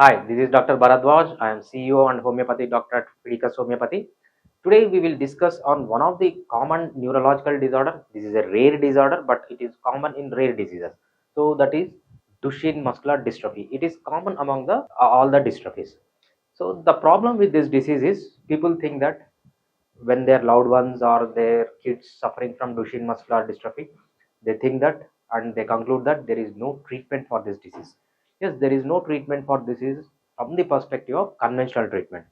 Hi, this is Dr. Bharadwaz. I am CEO and homeopathy doctor at Fidicus Homeopathy. Today we will discuss on one of the common neurological disorder. This is a rare disorder, but it is common in rare diseases. So that is Duchenne Muscular Dystrophy. It is common among the all the dystrophies. So the problem with this disease is people think that when their loved ones or their kids suffering from Duchenne muscular dystrophy, they think that and they conclude that there is no treatment for this disease. Yes, there is no treatment for this disease from the perspective of conventional treatment.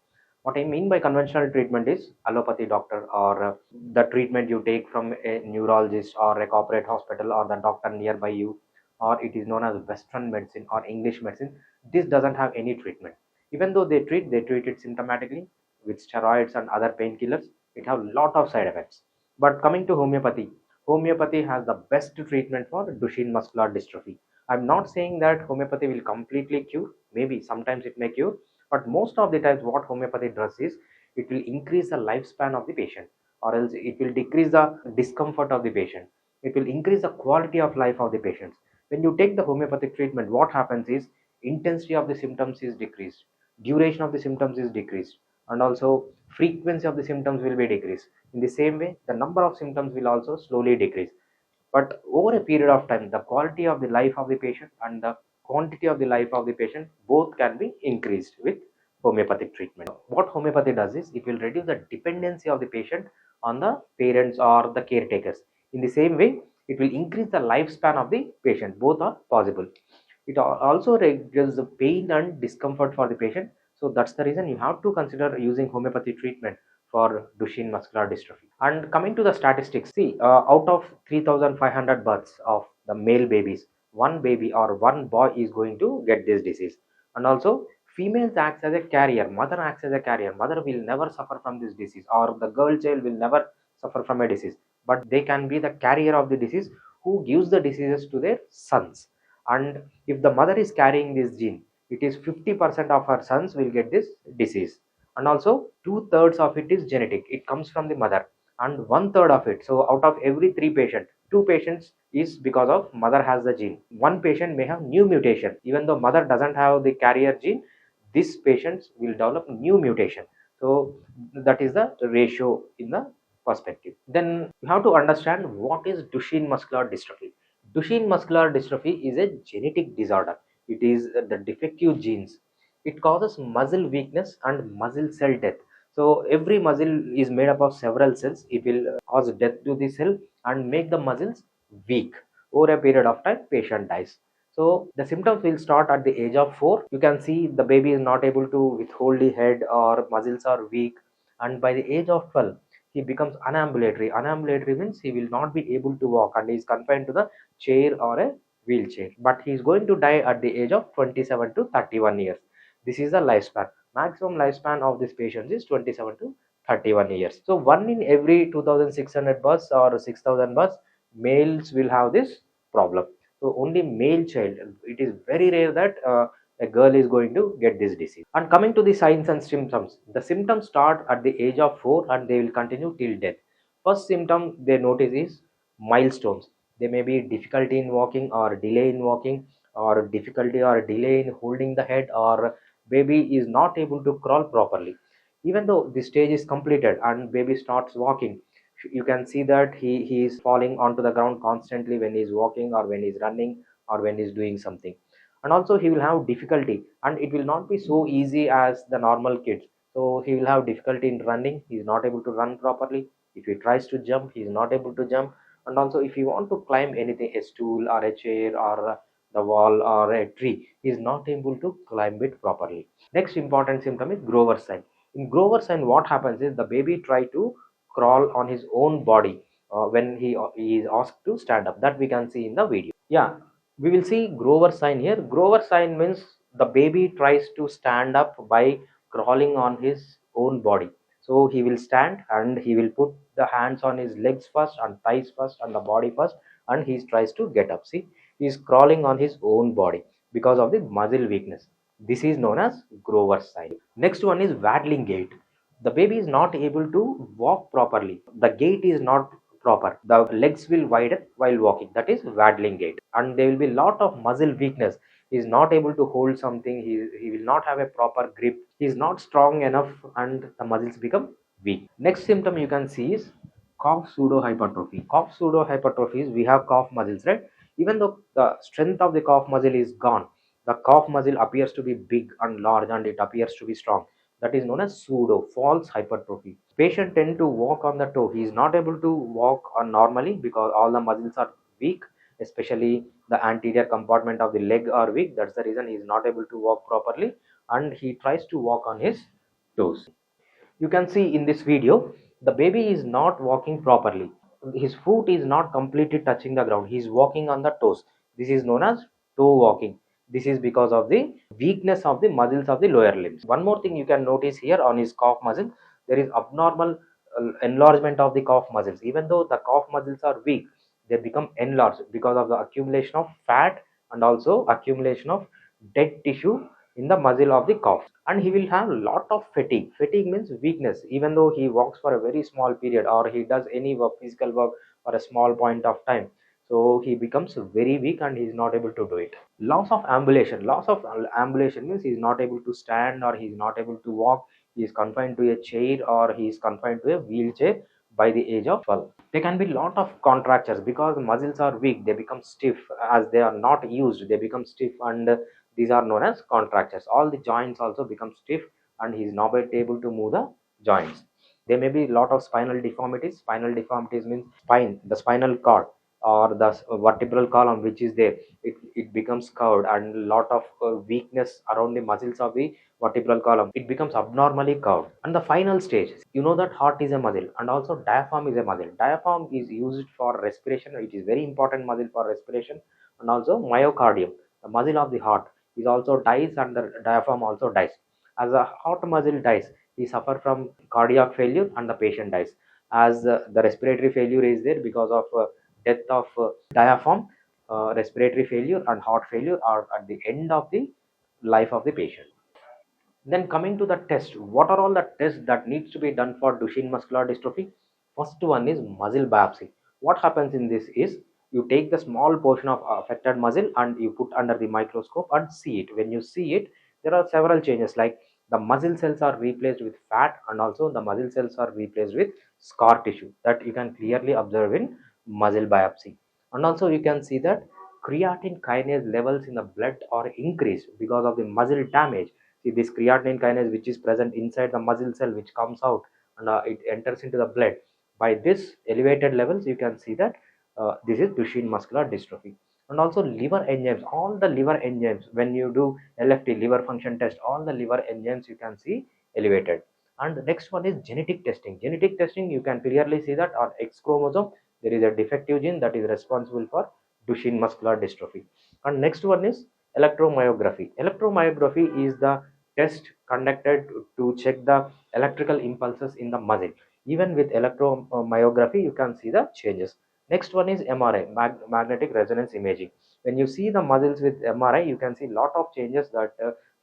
What I mean by conventional treatment is allopathy doctor or the treatment you take from a neurologist or a corporate hospital or the doctor nearby you, or it is known as Western medicine or English medicine. This doesn't have any treatment. Even though they treat it symptomatically with steroids and other painkillers. It have lot of side effects. But coming to homeopathy, homeopathy has the best treatment for Duchenne muscular dystrophy. I'm not saying that homeopathy will completely cure. Maybe sometimes it may cure, but most of the times what homeopathy does is it will increase the lifespan of the patient, or else it will decrease the discomfort of the patient. It will increase the quality of life of the patients. When you take the homeopathic treatment, what happens is intensity of the symptoms is decreased, duration of the symptoms is decreased, and also frequency of the symptoms will be decreased. In the same way, the number of symptoms will also slowly decrease. But over a period of time, the quality of the life of the patient and the quantity of the life of the patient both can be increased with homeopathic treatment. What homeopathy does is it will reduce the dependency of the patient on the parents or the caretakers. In the same way, it will increase the lifespan of the patient. Both are possible. It also reduces the pain and discomfort for the patient. So that's the reason you have to consider using homeopathy treatment for Duchenne muscular dystrophy. And coming to the statistics, see, out of 3,500 births of the male babies, one baby or one boy is going to get this disease. And also, females acts as a carrier, mother acts as a carrier. Mother will never suffer from this disease, or the girl child will never suffer from a disease, but they can be the carrier of the disease who gives the diseases to their sons. And if the mother is carrying this gene, it is 50% of her sons will get this disease. And also two-thirds of it is genetic, it comes from the mother, and one-third of it, so out of every three patients, two patients is because of mother has the gene. One patient may have new mutation, even though mother doesn't have the carrier gene, this patients will develop new mutation. So that is the ratio in the perspective. Then you have to understand what is Duchenne muscular dystrophy. Duchenne muscular dystrophy is a genetic disorder. It is the defective genes. It causes muscle weakness and muscle cell death. So every muscle is made up of several cells. It will cause death to the cell and make the muscles weak. Over a period of time, patient dies. So the symptoms will start at the age of 4. You can see the baby is not able to withhold the head or muscles are weak. And by the age of 12, he becomes unambulatory. Unambulatory means he will not be able to walk and he is confined to the chair or a wheelchair. But he is going to die at the age of 27 to 31 years. This is the lifespan. Maximum lifespan of this patient is 27 to 31 years. So one in every 2,600 births or 6,000 births, males will have this problem. So only male child. It is very rare that a girl is going to get this disease. And coming to the signs and symptoms, the symptoms start at the age of 4 and they will continue till death. First symptom they notice is milestones. There may be difficulty in walking or delay in walking, or difficulty or delay in holding the head, or baby is not able to crawl properly. Even though the stage is completed and baby starts walking, you can see that he is falling onto the ground constantly when he is walking or when he is running or when he is doing something. And also he will have difficulty and it will not be so easy as the normal kids. So he will have difficulty in running, he is not able to run properly. If he tries to jump, he is not able to jump. And also if you want to climb anything, a stool or a chair or the wall or a tree, he is not able to climb it properly. Next important symptom is Grover sign. In Grover sign, what happens is the baby try to crawl on his own body when he is asked to stand up. That we can see in the video. Yeah, we will see Grover sign here. Grover sign means the baby tries to stand up by crawling on his own body. So he will stand and he will put the hands on his legs first and thighs first and the body first, and he tries to get up. See, he is crawling on his own body because of the muscle weakness. This is known as Grover sign. Next one is waddling gait. The baby is not able to walk properly. The gait is not proper. The legs will widen while walking. That is waddling gait. And there will be lot of muscle weakness. He is not able to hold something. He will not have a proper grip. He is not strong enough, and the muscles become weak. Next symptom you can see is calf pseudohypertrophy. Calf pseudohypertrophy is we have calf muscles, right? Even though the strength of the calf muscle is gone, the calf muscle appears to be big and large, and it appears to be strong. That is known as pseudo false hypertrophy. Patient tend to walk on the toe. He is not able to walk on normally because all the muscles are weak, especially the anterior compartment of the leg are weak. That's the reason he is not able to walk properly, and he tries to walk on his toes. You can see in this video, the baby is not walking properly. His foot is not completely touching the ground. He is walking on the toes. This is known as toe walking. This is because of the weakness of the muscles of the lower limbs. One more thing you can notice here on his calf muscle, there is abnormal enlargement of the calf muscles. Even though the calf muscles are weak, they become enlarged because of the accumulation of fat and also accumulation of dead tissue in the muscle of the calf. And he will have a lot of fatigue. Fatigue means weakness. Even though he walks for a very small period, or he does any work, physical work, for a small point of time, so he becomes very weak and he is not able to do it. Loss of ambulation. Loss of ambulation means he is not able to stand, or he is not able to walk. He is confined to a chair, or he is confined to a wheelchair by the age of 12. There can be lot of contractures because the muscles are weak. They become stiff as they are not used. They become stiff, and these are known as contractures. All the joints also become stiff, and he is not able to move the joints. There may be a lot of spinal deformities. Spinal deformities means spine, the spinal cord, or the vertebral column which is there, it becomes curved, and lot of weakness around the muscles of the vertebral column. It becomes abnormally curved. And the final stage, you know that heart is a muscle, and also diaphragm is a muscle. Diaphragm is used for respiration. It is very important muscle for respiration. And also myocardium, the muscle of the heart, is also dies, and the diaphragm also dies. As the heart muscle dies, he suffer from cardiac failure, and the patient dies. As the respiratory failure is there because of death of diaphragm, respiratory failure and heart failure are at the end of the life of the patient. Then coming to the test, what are all the tests that needs to be done for Duchenne muscular dystrophy? First one is muscle biopsy. What happens in this is, you take the small portion of affected muscle and you put under the microscope and see it. When you see it, there are several changes, like the muscle cells are replaced with fat, and also the muscle cells are replaced with scar tissue, that you can clearly observe in muscle biopsy. And also you can see that creatine kinase levels in the blood are increased because of the muscle damage. See, this creatine kinase which is present inside the muscle cell, which comes out, and it enters into the blood. By this elevated levels, you can see that this is Duchenne muscular dystrophy. And also liver enzymes, all the liver enzymes, when you do LFT, liver function test, all the liver enzymes you can see elevated. And the next one is genetic testing. Genetic testing, you can clearly see that on X chromosome there is a defective gene that is responsible for Duchenne muscular dystrophy. And next one is electromyography. Electromyography is the test conducted to check the electrical impulses in the muscle. Even with electromyography, you can see the changes. Next one is MRI, magnetic resonance imaging. When you see the muscles with MRI, you can see lot of changes, that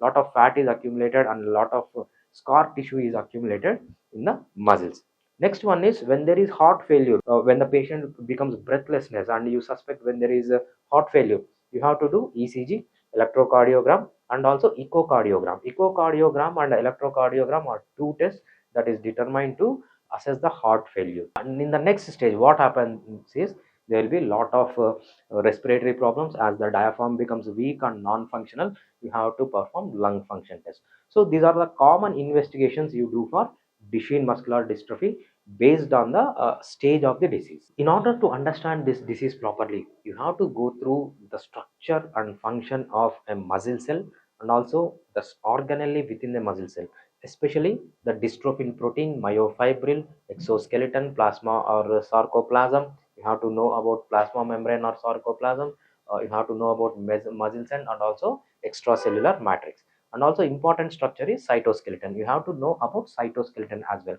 lot of fat is accumulated and lot of scar tissue is accumulated in the muscles. Next one is when there is heart failure, when the patient becomes breathlessness and you suspect when there is a heart failure, you have to do ECG, electrocardiogram, and also echocardiogram. Echocardiogram and electrocardiogram are two tests that is determined to assess the heart failure. And in the next stage, what happens is there will be a lot of respiratory problems. As the diaphragm becomes weak and non-functional, you have to perform lung function test. So these are the common investigations you do for Duchenne muscular dystrophy based on the stage of the disease. In order to understand this disease properly, you have to go through the structure and function of a muscle cell, and also the organelle within the muscle cell, especially the dystrophin protein, myofibril, exoskeleton, plasma or sarcoplasm. You have to know about plasma membrane or sarcoplasm. You have to know about muscle cell and also extracellular matrix. And also important structure is cytoskeleton. You have to know about cytoskeleton as well.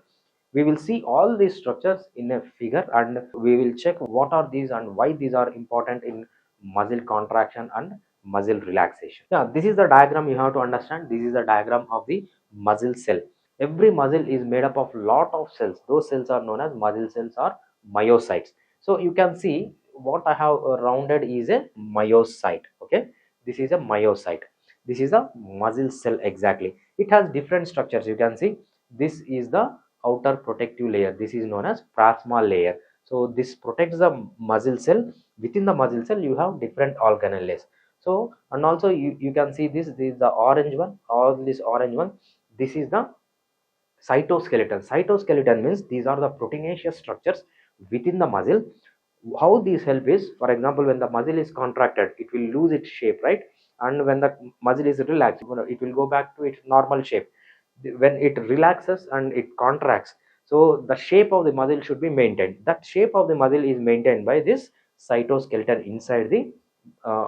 We will see all these structures in a figure, and we will check what are these and why these are important in muscle contraction and muscle relaxation. Yeah, this is the diagram you have to understand. This is the diagram of the muscle cell. Every muscle is made up of lot of cells. Those cells are known as muscle cells or myocytes. So you can see what I have rounded is a myocyte. Okay, This is a myocyte. This is a muscle cell exactly. It has different structures. You can see this is the outer protective layer. This is known as plasma layer. So this protects the muscle cell. Within the muscle cell, you have different organelles. So, and also you can see this is the orange one, all this orange one. This is the cytoskeleton. Cytoskeleton means these are the proteinaceous structures within the muscle. How these help is, for example, when the muscle is contracted, it will lose its shape, right? And when the muscle is relaxed, it will go back to its normal shape. When it relaxes and it contracts, so the shape of the muscle should be maintained. That shape of the muscle is maintained by this cytoskeleton inside the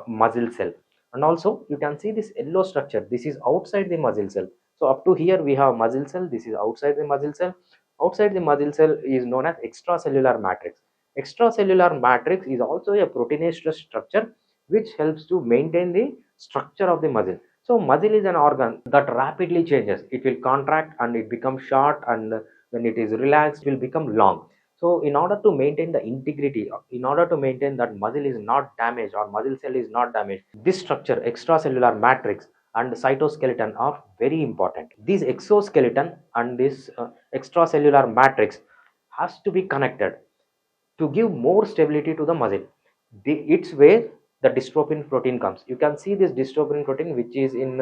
muscle cell. And also you can see this yellow structure. This is outside the muscle cell. So up to here we have muscle cell. This is outside the muscle cell. Outside the muscle cell is known as extracellular matrix. Extracellular matrix is also a proteinous structure which helps to maintain the structure of the muscle. So muscle is an organ that rapidly changes. It will contract and it becomes short, and when it is relaxed it will become long. So in order to maintain the integrity, in order to maintain that muscle is not damaged or muscle cell is not damaged, this structure, extracellular matrix and cytoskeleton, are very important. This exoskeleton and this extracellular matrix has to be connected to give more stability to the muscle. It's where the dystrophin protein comes. You can see this dystrophin protein, which is in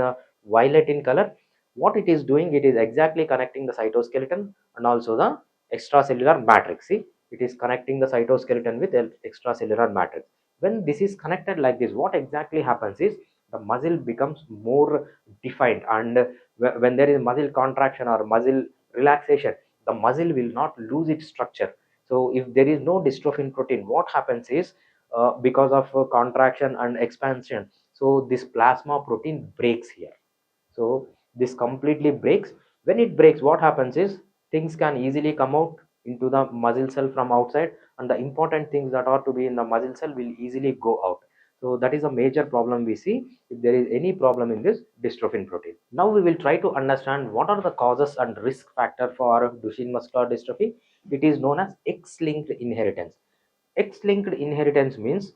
violet in color. What it is doing, it is exactly connecting the cytoskeleton and also the extracellular matrix. See, it is connecting the cytoskeleton with the extracellular matrix. When this is connected like this, what exactly happens is the muscle becomes more defined, and when there is muscle contraction or muscle relaxation, the muscle will not lose its structure. So if there is no dystrophin protein, what happens is because of contraction and expansion, so this plasma protein breaks here. So this completely breaks. When it breaks, what happens is things can easily come out into the muscle cell from outside, and the important things that are to be in the muscle cell will easily go out. So that is a major problem we see if there is any problem in this dystrophin protein. Now we will try to understand what are the causes and risk factor for Duchenne muscular dystrophy. It is known as X-linked inheritance. X-linked inheritance means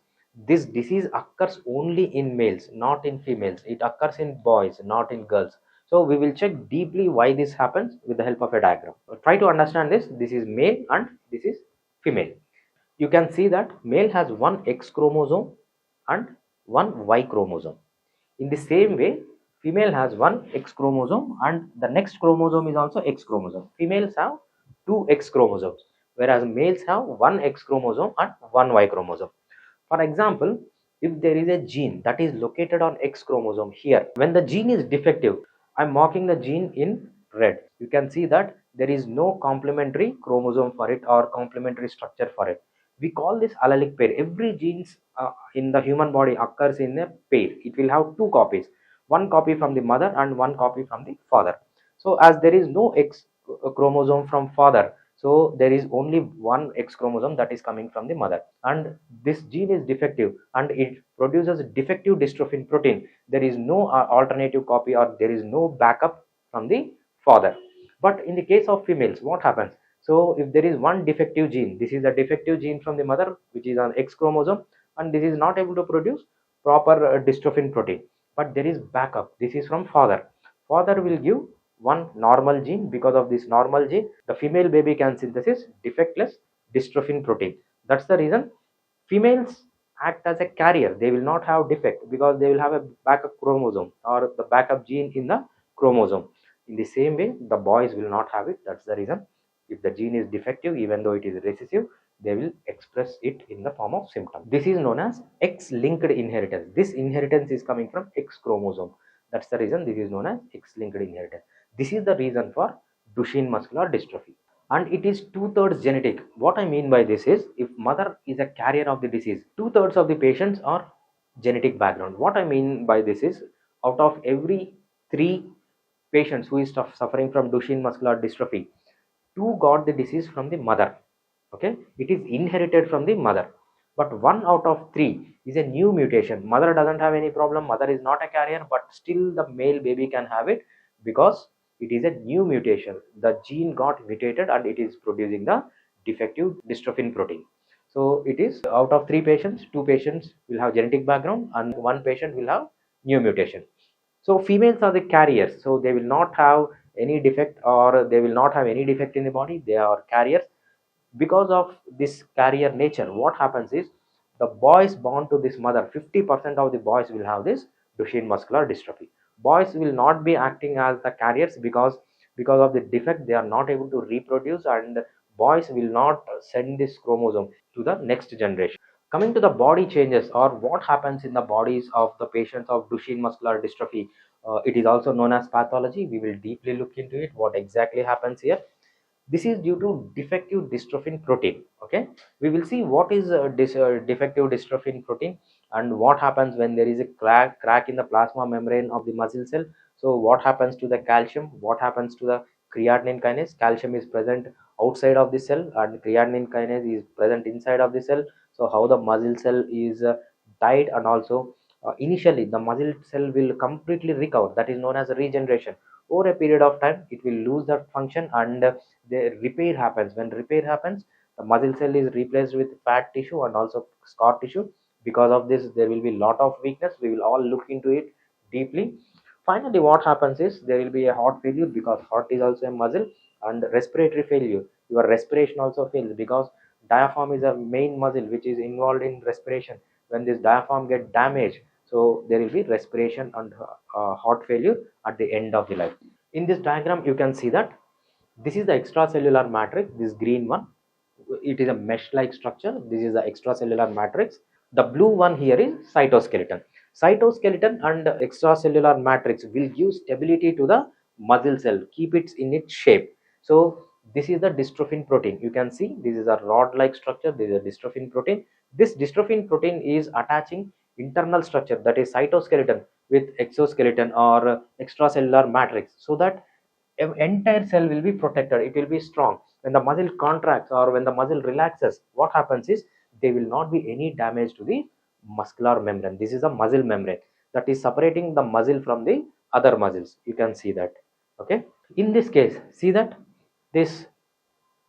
this disease occurs only in males, not in females. It occurs in boys, not in girls. So we will check deeply why this happens with the help of a diagram. Try to understand this. This is male and this is female. You can see that male has one X chromosome and one Y chromosome. In the same way, female has one X chromosome and the next chromosome is also X chromosome. Females have two X chromosomes, whereas males have one X chromosome and one Y chromosome. For example, if there is a gene that is located on X chromosome here, when the gene is defective, I'm marking the gene in red. You can see that there is no complementary chromosome for it or complementary structure for it. We call this allelic pair. Every genes in the human body occurs in a pair. It will have two copies, one copy from the mother and one copy from the father. So as there is no X chromosome from father, so there is only one X chromosome that is coming from the mother, and this gene is defective and it produces defective dystrophin protein. There is no alternative copy or there is no backup from the father. But in the case of females, what happens? So if there is one defective gene, this is a defective gene from the mother which is on X chromosome, and this is not able to produce proper dystrophin protein, but there is backup. This is from father. Father will give one normal gene. Because of this normal gene, the female baby can synthesis defectless dystrophin protein. That's the reason females act as a carrier. They will not have defect because they will have a backup chromosome or the backup gene in the chromosome. In the same way, the boys will not have it. That's the reason if the gene is defective, even though it is recessive, they will express it in the form of symptom. This is known as X-linked inheritance. This inheritance is coming from X chromosome. That's the reason this is known as X-linked inheritance. This is the reason for Duchenne muscular dystrophy, and it is two-thirds genetic. What I mean by this is, if mother is a carrier of the disease, two-thirds of the patients are genetic background. What I mean by this is, out of every three patients who is suffering from Duchenne muscular dystrophy, two got the disease from the mother. Okay, it is inherited from the mother. But one out of three is a new mutation. Mother doesn't have any problem, mother is not a carrier, but still the male baby can have it because it is a new mutation. The gene got mutated and it is producing the defective dystrophin protein. So it is out of three patients, two patients will have genetic background and one patient will have new mutation. So females are the carriers, so they will not have any defect, or they will not have any defect in the body. They are carriers. Because of this carrier nature, what happens is the boys born to this mother, 50% of the boys will have this Duchenne muscular dystrophy. Boys will not be acting as the carriers because of the defect they are not able to reproduce, and boys will not send this chromosome to the next generation. Coming to the body changes, or what happens in the bodies of the patients of Duchenne muscular dystrophy, it is also known as pathology. We will deeply look into it, what exactly happens here. This is due to defective dystrophin protein. Okay, we will see what is defective dystrophin protein, and what happens when there is a crack in the plasma membrane of the muscle cell. So what happens to the calcium, what happens to the creatinine kinase? Calcium is present outside of the cell, and creatinine kinase is present inside of the cell. So how the muscle cell is died, and also initially the muscle cell will completely recover, that is known as regeneration. Over a period of time it will lose that function, and the repair happens. When repair happens, the muscle cell is replaced with fat tissue and also scar tissue. Because of this, there will be lot of weakness. We will all look into it deeply. Finally, what happens is there will be a heart failure, because heart is also a muscle. And respiratory failure, your respiration also fails, because diaphragm is a main muscle which is involved in respiration. When this diaphragm get damaged, so there will be respiration and heart failure at the end of the life. In this diagram you can see that this is the extracellular matrix, this green one. It is a mesh like structure. This is the extracellular matrix. The blue one here is cytoskeleton. Cytoskeleton and extracellular matrix will give stability to the muscle cell, keep it in its shape. So this is the dystrophin protein. You can see this is a rod like structure. This is a dystrophin protein. This dystrophin protein is attaching internal structure, that is cytoskeleton, with exoskeleton or extracellular matrix, so that entire cell will be protected. It will be strong. When the muscle contracts or when the muscle relaxes, what happens is there will not be any damage to the muscular membrane. This is a muscle membrane that is separating the muscle from the other muscles. You can see that. Okay, in this case, see that this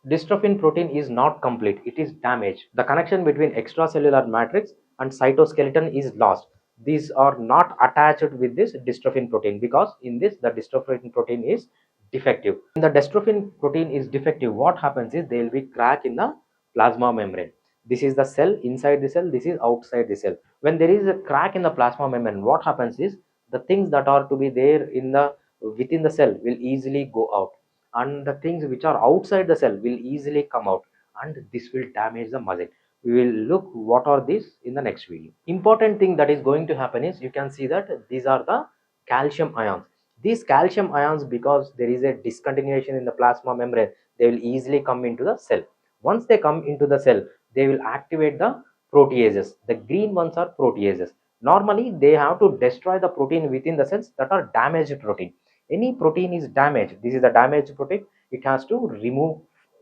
dystrophin protein is not complete, it is damaged. The connection between extracellular matrix and cytoskeleton is lost. These are not attached with this dystrophin protein, because in this the dystrophin protein is defective. When the dystrophin protein is defective, what happens is there will be crack in the plasma membrane. This is the cell inside the cell, this is outside the cell. When there is a crack in the plasma membrane, what happens is the things that are to be there in the within the cell will easily go out, and the things which are outside the cell will easily come out, and this will damage the muscle. We will look what are these in the next video. Important thing that is going to happen is, you can see that these are the calcium ions. These calcium ions, because there is a discontinuation in the plasma membrane, they will easily come into the cell. Once they come into the cell, they will activate the proteases. The green ones are proteases. Normally they have to destroy the protein within the cells that are damaged protein. Any protein is damaged, this is the damaged protein, it has to remove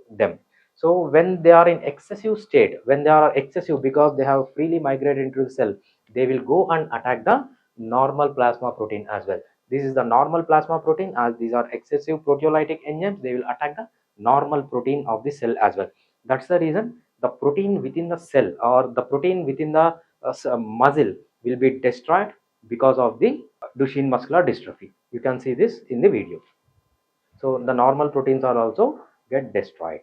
them. So when they are in excessive state, when they are excessive because they have freely migrated into the cell, they will go and attack the normal plasma protein as well. This is the normal plasma protein. As these are excessive proteolytic enzymes, they will attack the normal protein of the cell as well. That's the reason the protein within the cell, or the protein within the muscle, will be destroyed because of the Duchenne muscular dystrophy. You can see this in the video. So the normal proteins are also get destroyed.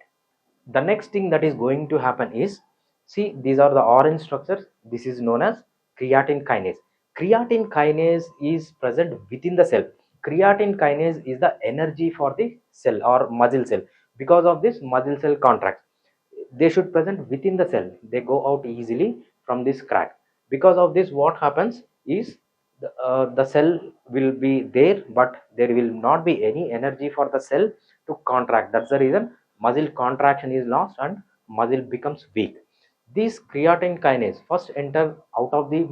The next thing that is going to happen is, see, these are the orange structures. This is known as creatine kinase. Creatine kinase is present within the cell. Creatine kinase is the energy for the cell or muscle cell. Because of this, muscle cell contracts. They should present within the cell. They go out easily from this crack. Because of this, what happens is the cell will be there, but there will not be any energy for the cell to contract. That's the reason muscle contraction is lost and muscle becomes weak. This creatine kinase first enter out of the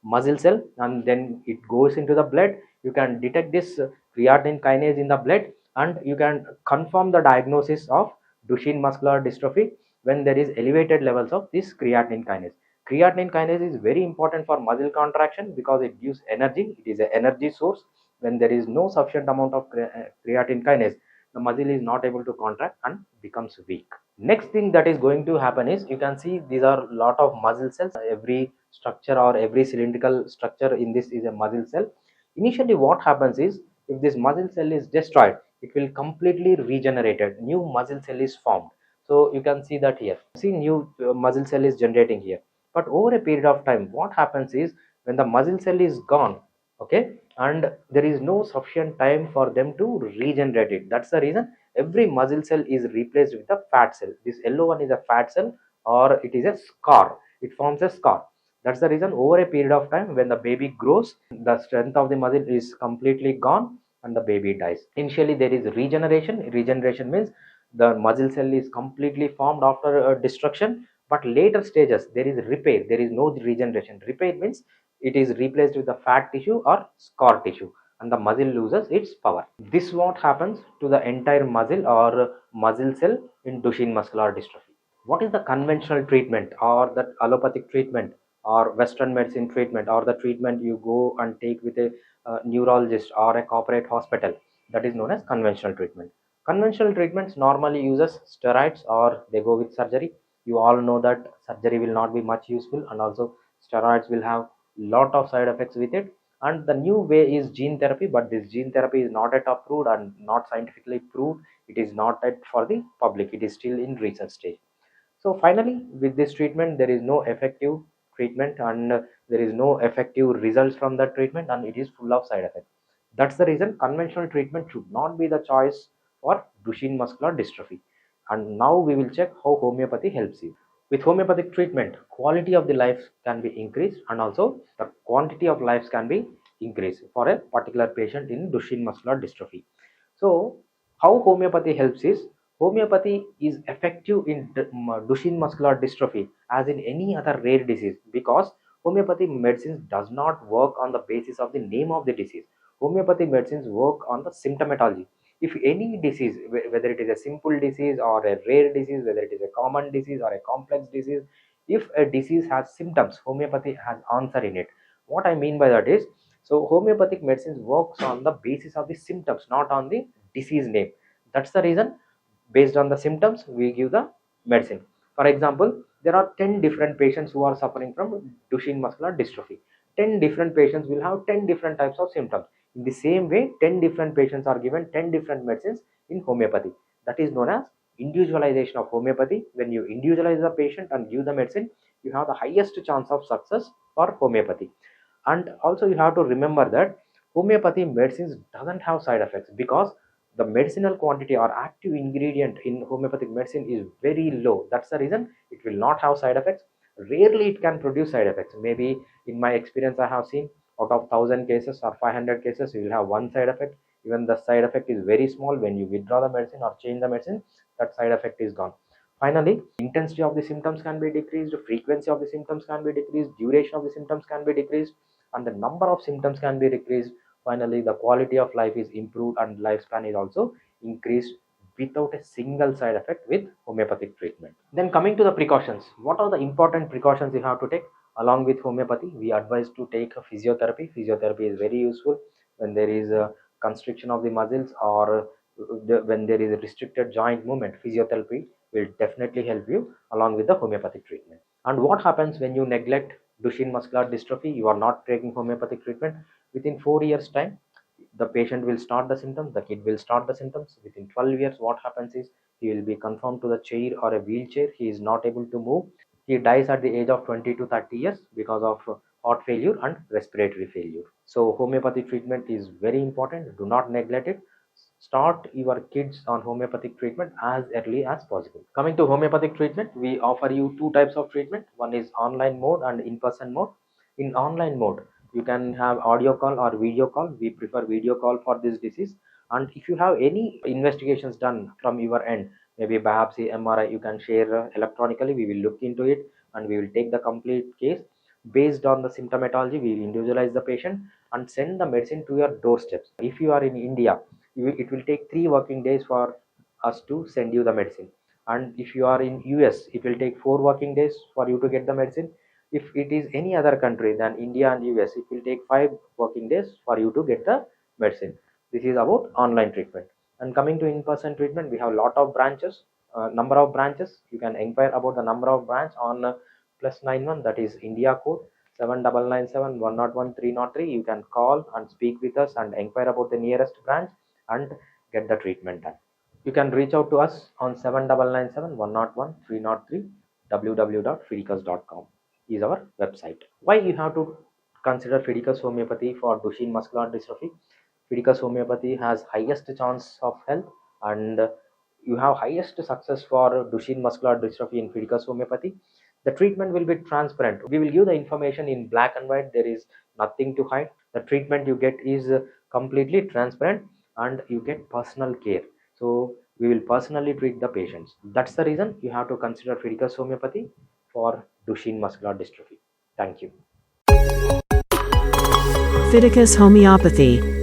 muscle cell, and then it goes into the blood. You can detect this creatine kinase in the blood, and you can confirm the diagnosis of Duchenne muscular dystrophy when there is elevated levels of this creatine kinase. Creatine kinase is very important for muscle contraction because it gives energy. It is an energy source. When there is no sufficient amount of creatine kinase, the muscle is not able to contract and becomes weak. Next thing that is going to happen is, you can see these are lot of muscle cells. Every structure or every cylindrical structure in this is a muscle cell. Initially what happens is, if this muscle cell is destroyed, it will completely regenerated, new muscle cell is formed. So you can see that here, see new muscle cell is generating here. But over a period of time, what happens is, when the muscle cell is gone, okay, and there is no sufficient time for them to regenerate it, that's the reason every muscle cell is replaced with a fat cell. This yellow one is a fat cell, or it is a scar, it forms a scar. That's the reason over a period of time, when the baby grows, the strength of the muscle is completely gone and the baby dies. Initially there is regeneration. Regeneration means the muscle cell is completely formed after destruction, but later stages there is repair, there is no regeneration. Repair means it is replaced with the fat tissue or scar tissue, and the muscle loses its power. This what happens to the entire muscle or muscle cell in Duchenne muscular dystrophy. What is the conventional treatment, or the allopathic treatment, or western medicine treatment, or the treatment you go and take with a neurologist or a corporate hospital? That is known as conventional treatment. Conventional treatments normally uses steroids, or they go with surgery. You all know that surgery will not be much useful, and also steroids will have lot of side effects with it. And the new way is gene therapy, but this gene therapy is not yet approved and not scientifically proved. It is not yet for the public, it is still in research stage. So finally, with this treatment, there is no effective treatment, and there is no effective results from that treatment, and it is full of side effects. That's the reason conventional treatment should not be the choice for Duchenne muscular dystrophy. And now we will check how homeopathy helps you. With homeopathic treatment, quality of the life can be increased, and also the quantity of lives can be increased for a particular patient in Duchenne muscular dystrophy. So how homeopathy helps is, homeopathy is effective in Duchenne muscular dystrophy as in any other rare disease, because homeopathy medicines does not work on the basis of the name of the disease. Homeopathy medicines work on the symptomatology. If any disease, whether it is a simple disease or a rare disease, whether it is a common disease or a complex disease, if a disease has symptoms, homeopathy has answer in it. What I mean by that is, so homeopathic medicines works on the basis of the symptoms, not on the disease name. That's the reason, based on the symptoms we give the medicine. For example, there are 10 different patients who are suffering from Duchenne muscular dystrophy. 10 different patients will have 10 different types of symptoms. In the same way, 10 different patients are given 10 different medicines in homeopathy. That is known as individualization of homeopathy. When you individualize the patient and give the medicine, you have the highest chance of success for homeopathy. And also you have to remember that homeopathy medicines doesn't have side effects, because the medicinal quantity or active ingredient in homeopathic medicine is very low. That's the reason it will not have side effects. Rarely it can produce side effects. Maybe in my experience I have seen, out of 1000 cases or 500 cases, you will have one side effect. Even the side effect is very small. When you withdraw the medicine or change the medicine, that side effect is gone. Finally, intensity of the symptoms can be decreased, frequency of the symptoms can be decreased, duration of the symptoms can be decreased, and the number of symptoms can be decreased. Finally, the quality of life is improved and lifespan is also increased without a single side effect with homeopathic treatment. Then coming to the precautions, what are the important precautions you have to take along with homeopathy? We advise to take physiotherapy. Physiotherapy is very useful when there is a constriction of the muscles, or when there is a restricted joint movement. Physiotherapy will definitely help you along with the homeopathic treatment. And what happens when you neglect Duchenne muscular dystrophy? You are not taking homeopathic treatment. Within 4 years time, the patient will start the symptoms, the kid will start the symptoms. Within 12 years, what happens is, he will be confined to the chair or a wheelchair. He is not able to move. He dies at the age of 20 to 30 years because of heart failure and respiratory failure. So homeopathy treatment is very important. Do not neglect it. Start your kids on homeopathic treatment as early as possible. Coming to homeopathic treatment, we offer you two types of treatment. One is online mode and in-person mode. In online mode, you can have audio call or video call. We prefer video call for this disease. And if you have any investigations done from your end, maybe biopsy, MRI, you can share electronically. We will look into it and we will take the complete case. Based on the symptomatology, we will individualize the patient and send the medicine to your doorsteps. If you are in India, it will take 3 working days for us to send you the medicine. And if you are in US, it will take 4 working days for you to get the medicine. If it is any other country than India and US, it will take 5 working days for you to get the medicine. This is about online treatment. And coming to in-person treatment, we have a lot of branches, number of branches. You can inquire about the number of branch on +91, that is India code 7997 101 303. You can call and speak with us and inquire about the nearest branch and get the treatment done. You can reach out to us on 7997 101 303. www.fidicus.com is our website. Why you have to consider Fidicus Homeopathy for Duchenne Muscular Dystrophy? Fidicus Homeopathy has highest chance of health, and you have highest success for Duchenne Muscular Dystrophy in Fidicus Homeopathy. The treatment will be transparent. We will give the information in black and white. There is nothing to hide. The treatment you get is completely transparent, and you get personal care. So we will personally treat the patients. That's the reason you have to consider Fidicus Homeopathy for Duchenne Muscular Dystrophy. Thank you. Fidicus Homeopathy.